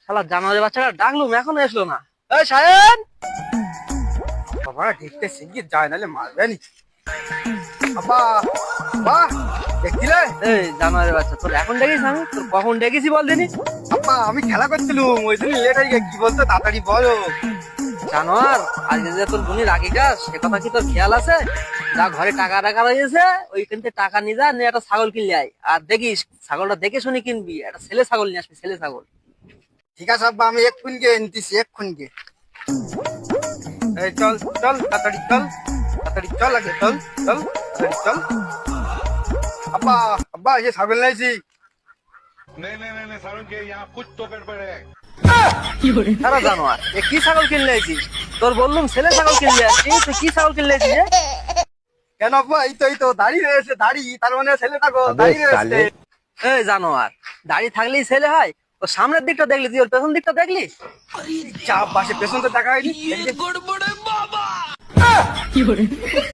শালা জানোয়ারের বাচ্চাটা ডাকলুম এখনো এসলো না। এই সায়ন, বাবা দেখতে শিগগির যায় নাহলে মারবে নি। বাবা বাহ দেখছিলে? এই জানোয়ারের বাচ্চা, তোর এখন ডেকেছি আমি? তোর কখন ডেকেছি বল দিনি? বাবা আমি খেলা করছিলুম, ওই জন্য লেট হয়ে গেছে। কি বলতো তাড়াতাড়ি বলো। জানোয়ার, আজকে যে তোর বোনের রাখি যাস সে কথা কি তোর খেয়াল আছে? যা ঘরে টাকা টাকা রয়েছে ওইখান থেকে টাকা নিয়ে যা, নিয়ে একটা ছাগল কিনলে আয়। আর দেখিস ছাগলটা দেখে শুনে কিনবি, একটা ছেলে ছাগল নিয়ে আসবি, ছেলে ছাগল। ঠিক আছে আব্বা, আমি এক্ষুনি গিয়ে নিতেছি, এক্ষুনি গিয়ে। এই চল চল তাড়াতাড়ি চল, তাড়াতাড়ি চল, আগে চল চল তাড়াতাড়ি চল। আব্বা আব্বা এই যে ছাগল লাইছি। नहीं नहीं नहीं नहीं सारुण के यहाँ कुछ तो गड़बड़ है। সারা জানোয়ার, এ কি ছাগল কিনলে আইছিস? তোর বললুম ছেলে ছাগল কিনলে আসছিস, তুই কি ছাগল কিনলে আইছিস রে? কেন আব্বা? এই তো দাঁড়িয়ে রয়েছে, দাড়ি, তার মানে ছেলে ছাগল দাঁড়িয়ে রয়েছে। এই জানোয়ার, দাড়ি থাকলেই ছেলে হয়? ও সামনের দিকটা দেখলি, তুই ওর পেছন দিকটা দেখলি? চাপ বাসে পেছন তো দেখা হয়নি।